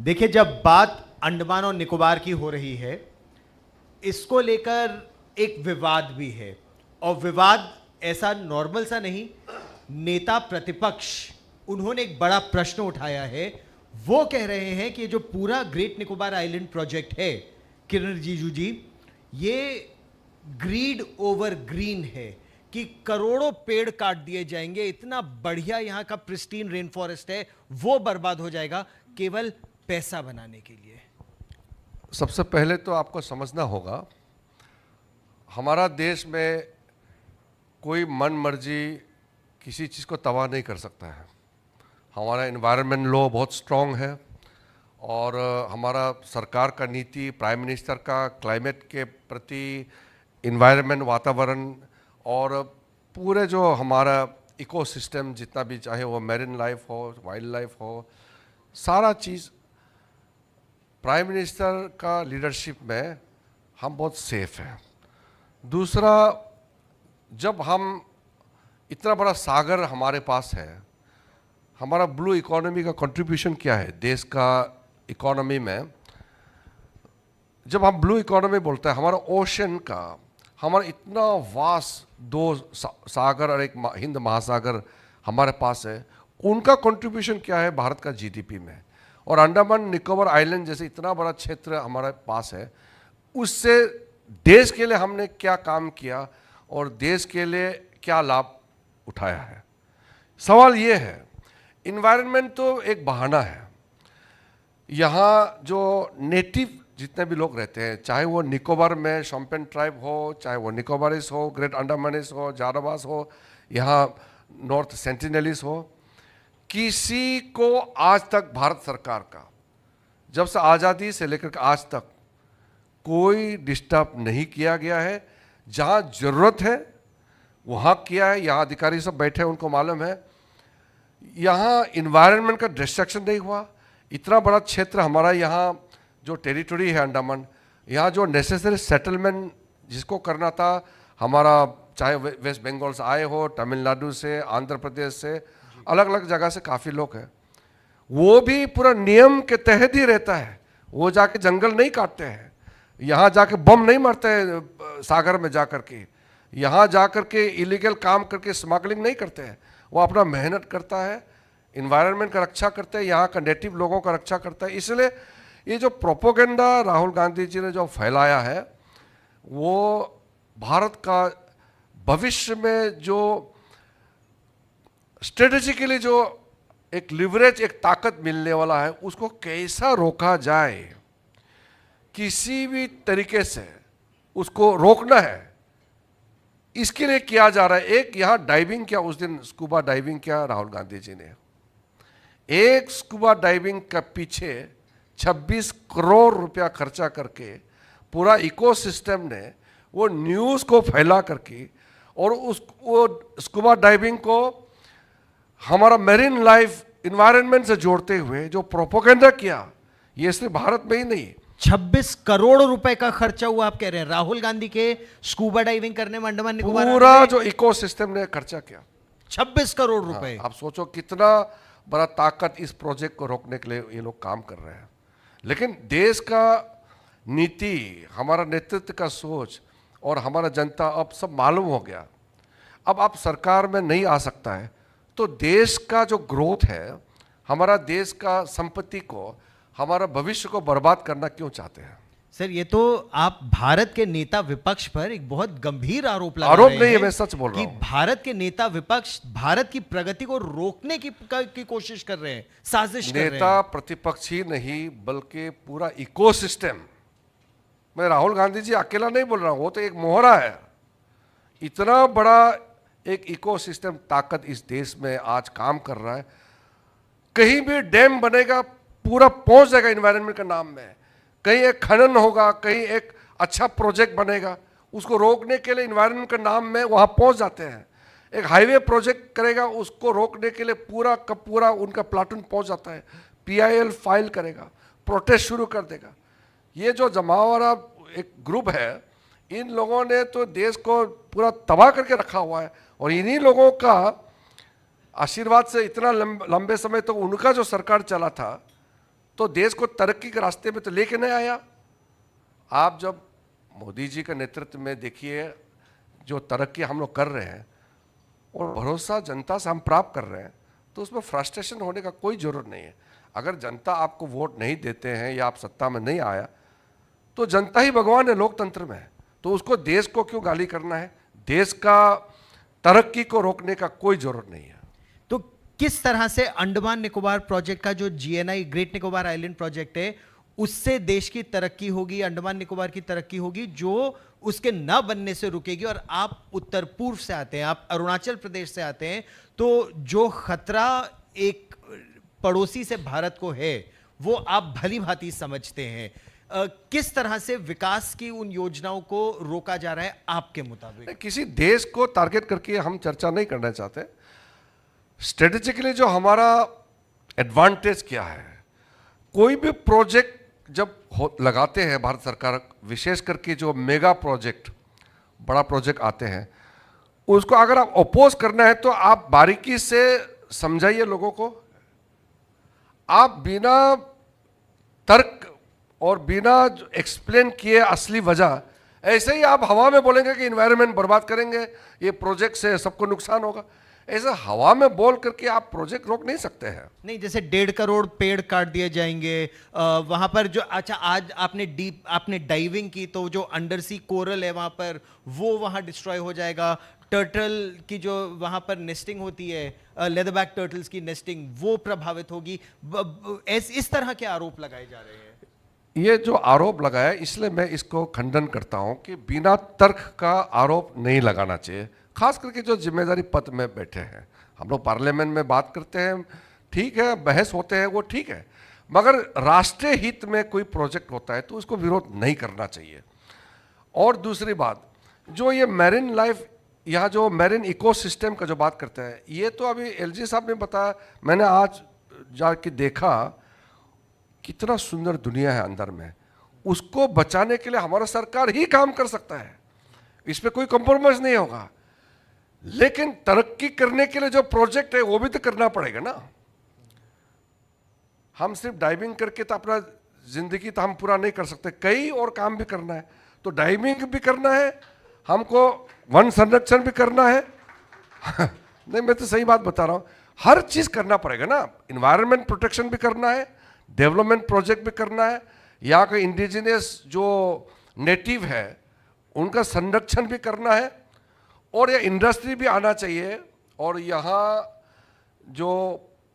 देखिए, जब बात अंडमान और निकोबार की हो रही है, इसको लेकर एक विवाद भी है। और विवाद ऐसा नॉर्मल सा नहीं, नेता प्रतिपक्ष उन्होंने एक बड़ा प्रश्न उठाया है। वो कह रहे हैं कि जो पूरा ग्रेट निकोबार आइलैंड प्रोजेक्ट है, किरण रिजिजू जी, ये ग्रीड ओवर ग्रीन है कि करोड़ों पेड़ काट दिए जाएंगे, इतना बढ़िया यहां का प्रिस्टीन रेन फॉरेस्ट है वो बर्बाद हो जाएगा केवल पैसा बनाने के लिए। सबसे पहले तो आपको समझना होगा, हमारा देश में कोई मन मर्जी किसी चीज़ को तबाह नहीं कर सकता है। हमारा एनवायरनमेंट लॉ बहुत स्ट्रॉन्ग है और हमारा सरकार का नीति, प्राइम मिनिस्टर का क्लाइमेट के प्रति, एनवायरनमेंट, वातावरण और पूरे जो हमारा इकोसिस्टम जितना भी, चाहे वो मैरिन लाइफ हो, वाइल्ड लाइफ हो, सारा चीज़ प्राइम मिनिस्टर का लीडरशिप में हम बहुत सेफ हैं। दूसरा, जब हम इतना बड़ा सागर हमारे पास है, हमारा ब्लू इकोनॉमी का कंट्रीब्यूशन क्या है देश का इकोनॉमी में? जब हम ब्लू इकोनॉमी बोलते हैं, हमारा ओशन का, हमारा इतना वास्ट दो सागर और एक हिंद महासागर हमारे पास है, उनका कंट्रीब्यूशन क्या है भारत का जीडीपी में? और अंडमान निकोबार आइलैंड जैसे इतना बड़ा क्षेत्र हमारे पास है, उससे देश के लिए हमने क्या काम किया और देश के लिए क्या लाभ उठाया है? सवाल ये है, इन्वायरमेंट तो एक बहाना है। यहाँ जो नेटिव जितने भी लोग रहते हैं, चाहे वो निकोबार में शोम्पेन ट्राइब हो, चाहे वो निकोबारिस हो, ग्रेट अंडमानिस हो, जारावास हो, यहाँ नॉर्थ सेंटिनेलिस हो, किसी को आज तक भारत सरकार का जब से आज़ादी से लेकर आज तक कोई डिस्टर्ब नहीं किया गया है। जहाँ ज़रूरत है वहाँ किया है। यहाँ अधिकारी सब बैठे हैं, उनको मालूम है। यहाँ इन्वायरमेंट का डिस्ट्रक्शन नहीं हुआ। इतना बड़ा क्षेत्र हमारा, यहाँ जो टेरिटरी है अंडमान, यहाँ जो नेसेसरी सेटलमेंट जिसको करना था, हमारा चाहे वेस्ट बंगाल से आए हो, तमिलनाडु से, आंध्र प्रदेश से, अलग अलग जगह से काफ़ी लोग हैं, वो भी पूरा नियम के तहत ही रहता है। वो जाके जंगल नहीं काटते हैं, यहाँ जाके बम नहीं मारते हैं सागर में जा कर के, यहाँ जा कर के इलीगल काम करके स्मगलिंग नहीं करते हैं। वो अपना मेहनत करता है, इन्वायरमेंट का रक्षा करते हैं, यहाँ का नेटिव लोगों का रक्षा करता है। इसलिए ये जो प्रोपोगेंडा राहुल गांधी जी ने जो फैलाया है, वो भारत का भविष्य में जो स्ट्रेटेजिकली जो एक लिवरेज, एक ताकत मिलने वाला है, उसको कैसा रोका जाए, किसी भी तरीके से उसको रोकना है, इसके लिए किया जा रहा है। एक यहाँ डाइविंग किया, उस दिन स्कूबा डाइविंग किया राहुल गांधी जी ने। एक स्कूबा डाइविंग का पीछे 26 करोड़ रुपया खर्चा करके पूरा इकोसिस्टम ने वो न्यूज़ को फैला करके और वो स्कूबा डाइविंग को हमारा मेरीन लाइफ इन्वायरमेंट से जोड़ते हुए जो प्रोपोगेंडा किया, ये सिर्फ भारत में ही नहीं, 26 करोड़ रुपए का खर्चा हुआ आप कह रहे हैं राहुल गांधी के स्कूबा डाइविंग करने में अंडमान निकोबार? पूरा जो इकोसिस्टम ने खर्चा किया 26 करोड़ रुपए। आप सोचो कितना बड़ा ताकत इस प्रोजेक्ट को रोकने के लिए ये लोग काम कर रहे हैं। लेकिन देश का नीति, हमारा नेतृत्व का सोच और हमारा जनता अब सब मालूम हो गया। अब आप सरकार में नहीं आ सकता है तो देश का जो ग्रोथ है, हमारा देश का संपत्ति को, हमारा भविष्य को बर्बाद करना क्यों चाहते हैं? सर, ये तो आप भारत के नेता विपक्ष पर एक बहुत गंभीर आरोप लगा आरोप रहे नहीं है, हैं मैं सच बोल रहा कि हूं। भारत के नेता विपक्ष भारत की प्रगति को रोकने की कोशिश कर रहे हैं, साजिश कर रहे हैं। नेता प्रतिपक्ष ही नहीं बल्कि पूरा इकोसिस्टम। मैं राहुल गांधी जी अकेला नहीं बोल रहा हूं, वो तो एक मोहरा है। इतना बड़ा एक इकोसिस्टम ताकत इस देश में आज काम कर रहा है। कहीं भी डैम बनेगा, पूरा पहुंच जाएगा इन्वायरमेंट के नाम में। कहीं एक खनन होगा, कहीं एक अच्छा प्रोजेक्ट बनेगा, उसको रोकने के लिए इन्वायरमेंट के नाम में वहाँ पहुँच जाते हैं। एक हाईवे प्रोजेक्ट करेगा, उसको रोकने के लिए पूरा का पूरा उनका प्लाटून पहुँच जाता है। PIL फाइल करेगा, प्रोटेस्ट शुरू कर देगा। ये जो जमावड़ा एक ग्रुप है, इन लोगों ने तो देश को पूरा तबाह करके रखा हुआ है। और इन्हीं लोगों का आशीर्वाद से इतना लंबे समय तक उनका जो सरकार चला था, तो देश को तरक्की के रास्ते पे तो लेके नहीं आया। आप जब मोदी जी के नेतृत्व में देखिए जो तरक्की हम लोग कर रहे हैं और भरोसा जनता से हम प्राप्त कर रहे हैं, तो उसमें फ्रस्ट्रेशन होने का कोई ज़रूरत नहीं है। अगर जनता आपको वोट नहीं देते हैं या आप सत्ता में नहीं आया, तो जनता ही भगवान है लोकतंत्र में, तो उसको देश को क्यों गाली करना है? देश का तरक्की को रोकने का कोई ज़रूरत नहीं है। तो किस तरह से अंडमान निकोबार प्रोजेक्ट का जो GNI great Nicobar island project है, उससे देश की तरक्की होगी, अंडमान निकोबार की तरक्की होगी, जो उसके न बनने से रुकेगी? और आप उत्तर पूर्व से आते हैं, आप अरुणाचल प्रदेश से आते हैं, तो जो खतरा एक पड़ोसी से भारत को है वो आप भली भांति समझते हैं। किस तरह से विकास की उन योजनाओं को रोका जा रहा है आपके मुताबिक? किसी देश को टारगेट करके हम चर्चा नहीं करना चाहते। स्ट्रेटेजिकली जो हमारा एडवांटेज क्या है, कोई भी प्रोजेक्ट जब लगाते हैं भारत सरकार, विशेष करके जो मेगा प्रोजेक्ट, बड़ा प्रोजेक्ट आते हैं, उसको अगर आप अपोज करना है तो आप बारीकी से समझाइए लोगों को। आप बिना तर्क और बिना एक्सप्लेन किए असली वजह, ऐसे ही आप हवा में बोलेंगे कि एनवायरनमेंट बर्बाद करेंगे, ये प्रोजेक्ट से सबको नुकसान होगा, ऐसे हवा में बोल करके आप प्रोजेक्ट रोक नहीं सकते हैं। नहीं, जैसे 1.5 करोड़ पेड़ काट दिए जाएंगे वहां पर जो, अच्छा आज आपने डाइविंग की, तो जो अंडर सी कोरल है वहां पर, वो वहां डिस्ट्रॉय हो जाएगा। टर्टल की जो वहां पर नेस्टिंग होती है, लेदरबैक टर्टल्स की नेस्टिंग, वो प्रभावित होगी। इस तरह के आरोप लगाए जा रहे हैं। ये जो आरोप लगाया, इसलिए मैं इसको खंडन करता हूं कि बिना तर्क का आरोप नहीं लगाना चाहिए, खास करके जो जिम्मेदारी पद में बैठे हैं। हम लोग पार्लियामेंट में बात करते हैं, ठीक है, बहस होते हैं, वो ठीक है, मगर राष्ट्रीय हित में कोई प्रोजेक्ट होता है तो उसको विरोध नहीं करना चाहिए। और दूसरी बात, जो ये मैरिन लाइफ, यहाँ जो मैरिन इकोसिस्टम का जो बात करते हैं, ये तो अभी एलजी साहब ने बताया, मैंने आज जाके देखा कितना सुंदर दुनिया है अंदर में। उसको बचाने के लिए हमारा सरकार ही काम कर सकता है, इस पे कोई कॉम्प्रोमाइज नहीं होगा। लेकिन तरक्की करने के लिए जो प्रोजेक्ट है वो भी तो करना पड़ेगा ना। हम सिर्फ डाइविंग करके तो अपना जिंदगी तो हम पूरा नहीं कर सकते, कई और काम भी करना है। तो डाइविंग भी करना है हमको, वन संरक्षण भी करना है नहीं, मैं तो सही बात बता रहा हूं, हर चीज करना पड़ेगा ना। इन्वायरमेंट प्रोटेक्शन भी करना है, डेवलपमेंट प्रोजेक्ट भी करना है, यहाँ के इंडिजिनियस जो नेटिव है उनका संरक्षण भी करना है, और यह इंडस्ट्री भी आना चाहिए। और यहाँ जो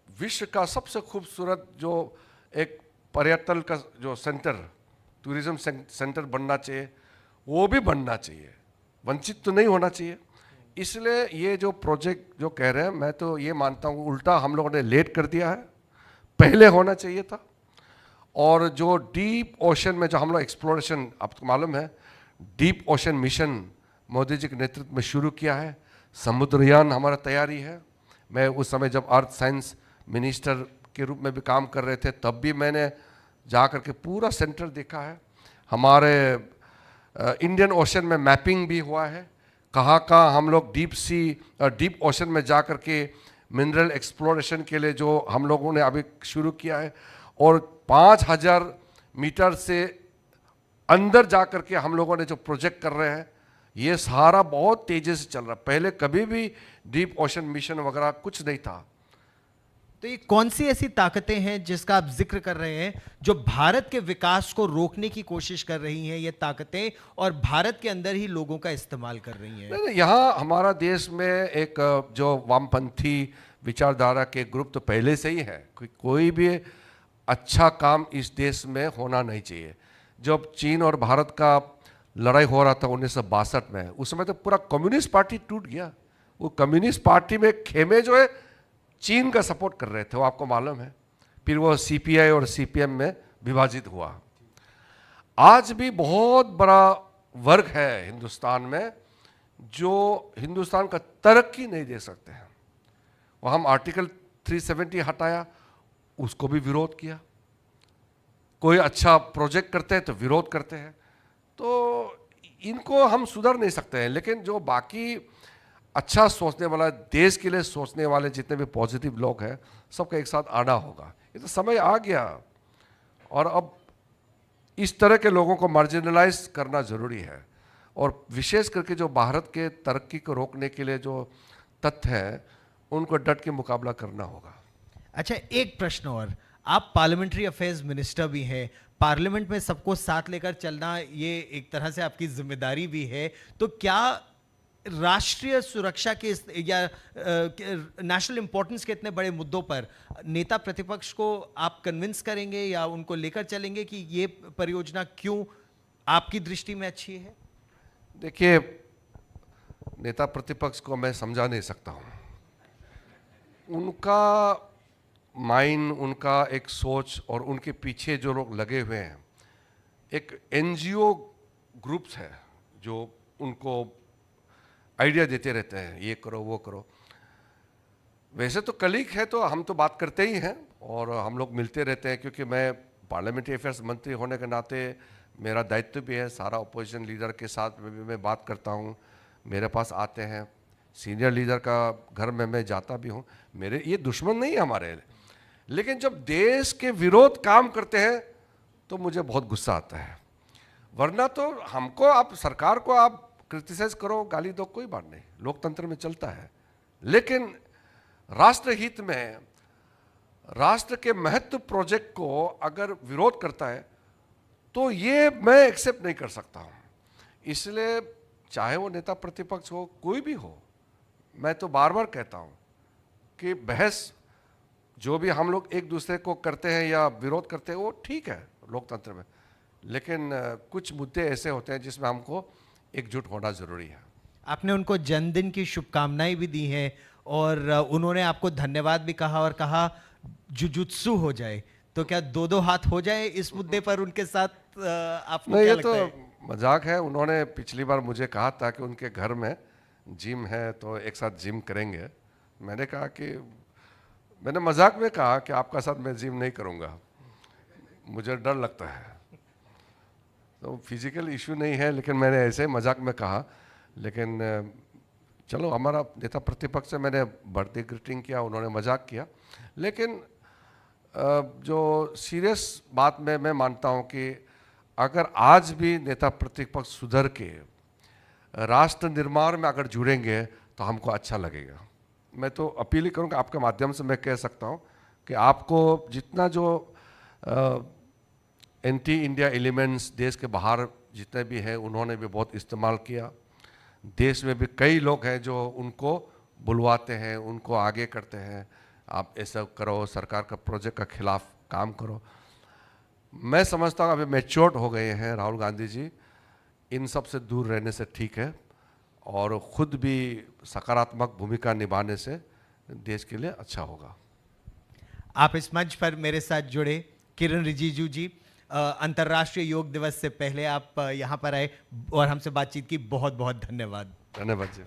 विश्व का सबसे खूबसूरत जो एक पर्यटन का जो सेंटर, टूरिज्म सेंटर बनना चाहिए, वो भी बनना चाहिए, वंचित तो नहीं होना चाहिए। इसलिए ये जो प्रोजेक्ट जो कह रहे हैं, मैं तो ये मानता हूँ उल्टा हम लोगों ने लेट कर दिया है, पहले होना चाहिए था। और जो डीप ओशन में जो हम लोग एक्सप्लोरेशन, आपको मालूम है deep ocean mission Modi ji के नेतृत्व में शुरू किया है, समुद्रयान हमारा तैयारी है। मैं उस समय जब अर्थ साइंस मिनिस्टर के रूप में भी काम कर रहे थे, तब भी मैंने जा कर के पूरा सेंटर देखा है। हमारे इंडियन ओशन में मैपिंग भी हुआ है, कहाँ कहाँ हम लोग डीप ओशन में जा कर के मिनरल एक्सप्लोरेशन के लिए जो हम लोगों ने अभी शुरू किया है। और 5000 मीटर से अंदर जा कर के हम लोगों ने जो प्रोजेक्ट कर रहे हैं, ये सारा बहुत तेजी से चल रहा है। पहले कभी भी डीप ओशन मिशन वगैरह कुछ नहीं था। तो ये कौन सी ऐसी ताकतें हैं जिसका आप जिक्र कर रहे हैं, जो भारत के विकास को रोकने की कोशिश कर रही हैं, ये ताकतें, और भारत के अंदर ही लोगों का इस्तेमाल कर रही हैं? नहीं, यहाँ हमारा देश में एक जो वामपंथी विचारधारा के ग्रुप तो पहले से ही है। कोई भी अच्छा काम इस देश में होना नहीं चाहिए। जब चीन और भारत का लड़ाई हो रहा था 1962 में, उस समय तो पूरा कम्युनिस्ट पार्टी टूट गया। वो कम्युनिस्ट पार्टी में खेमे जो है चीन का सपोर्ट कर रहे थे, वो आपको मालूम है। फिर वो सीपीआई और सीपीएम में विभाजित हुआ। आज भी बहुत बड़ा वर्ग है हिंदुस्तान में जो हिंदुस्तान का तरक्की नहीं दे सकते हैं। वो हम आर्टिकल 370 हटाया, उसको भी विरोध किया। कोई अच्छा प्रोजेक्ट करते हैं तो विरोध करते हैं। तो इनको हम सुधर नहीं सकते हैं। लेकिन जो बाकी अच्छा सोचने वाला, देश के लिए सोचने वाले जितने भी पॉजिटिव लोग हैं, सबका एक साथ आना होगा। ये तो समय आ गया। और अब इस तरह के लोगों को मार्जिनलाइज करना ज़रूरी है, और विशेष करके जो भारत के तरक्की को रोकने के लिए जो तथ्य हैं उनको डट के मुकाबला करना होगा। अच्छा, एक प्रश्न और, आप पार्लियामेंट्री अफेयर्स मिनिस्टर भी हैं, पार्लियामेंट में सबको साथ लेकर चलना ये एक तरह से आपकी जिम्मेदारी भी है, तो क्या राष्ट्रीय सुरक्षा के या नेशनल इंपॉर्टेंस के इतने बड़े मुद्दों पर नेता प्रतिपक्ष को आप कन्विंस करेंगे या उनको लेकर चलेंगे कि ये परियोजना क्यों आपकी दृष्टि में अच्छी है? देखिए, नेता प्रतिपक्ष को मैं समझा नहीं सकता हूँ। उनका माइंड, उनका एक सोच, और उनके पीछे जो लोग लगे हुए हैं, एक एनजीओ ग्रुप्स है जो उनको आइडिया देते रहते हैं, ये करो वो करो। वैसे तो कलीग है तो हम तो बात करते ही हैं और हम लोग मिलते रहते हैं, क्योंकि मैं पार्लियामेंट्री अफेयर्स मंत्री होने के नाते मेरा दायित्व भी है, सारा अपोजिशन लीडर के साथ में भी मैं बात करता हूँ, मेरे पास आते हैं, सीनियर लीडर का घर में मैं जाता भी हूँ। मेरे ये दुश्मन नहीं है हमारे, लेकिन जब देश के विरोध काम करते हैं तो मुझे बहुत गुस्सा आता है। वरना तो हमको, आप सरकार को आप क्रिटिसाइज करो, गाली दो, कोई बात नहीं, लोकतंत्र में चलता है। लेकिन राष्ट्र हित में, राष्ट्र के महत्व प्रोजेक्ट को अगर विरोध करता है तो ये मैं एक्सेप्ट नहीं कर सकता हूँ। इसलिए चाहे वो नेता प्रतिपक्ष हो, कोई भी हो, मैं तो बार बार कहता हूँ कि बहस जो भी हम लोग एक दूसरे को करते हैं या विरोध करते हैं वो ठीक है लोकतंत्र में, लेकिन कुछ मुद्दे ऐसे होते हैं जिसमें हमको एकजुट होना जरूरी है। आपने उनको जन्मदिन की शुभकामनाएं भी दी हैं और उन्होंने आपको धन्यवाद भी कहा और कहा जुजुत्सु हो जाए, तो क्या दो दो हाथ हो जाए इस मुद्दे पर उनके साथ? आपको नहीं, क्या ये लगता है? तो मजाक है। उन्होंने पिछली बार मुझे कहा था कि उनके घर में जिम है तो एक साथ जिम करेंगे। मैंने कहा कि, मैंने मजाक में कहा कि आपका साथ मैं जिम नहीं करूँगा, मुझे डर लगता है। तो फिजिकल इशू नहीं है, लेकिन मैंने ऐसे ही मजाक में कहा। लेकिन चलो, हमारा नेता प्रतिपक्ष से मैंने बर्थडे ग्रीटिंग किया, उन्होंने मजाक किया। लेकिन जो सीरियस बात में मैं मानता हूँ कि अगर आज भी नेता प्रतिपक्ष सुधर के राष्ट्र निर्माण में अगर जुड़ेंगे तो हमको अच्छा लगेगा। मैं तो अपील ही करूँगा, आपके माध्यम से मैं कह सकता हूँ कि आपको जितना जो एंटी इंडिया एलिमेंट्स देश के बाहर जितने भी हैं उन्होंने भी बहुत इस्तेमाल किया। देश में भी कई लोग हैं जो उनको बुलवाते हैं, उनको आगे करते हैं, आप ऐसा करो, सरकार का प्रोजेक्ट का खिलाफ काम करो। मैं समझता हूँ अभी मैच्योर्ड हो गए हैं राहुल गांधी जी, इन सब से दूर रहने से ठीक है, और खुद भी सकारात्मक भूमिका निभाने से देश के लिए अच्छा होगा। आप इस मंच पर मेरे साथ जुड़े, किरण रिजिजू जी, अंतर्राष्ट्रीय योग दिवस से पहले आप यहाँ पर आए और हमसे बातचीत की, बहुत बहुत धन्यवाद। धन्यवाद जी।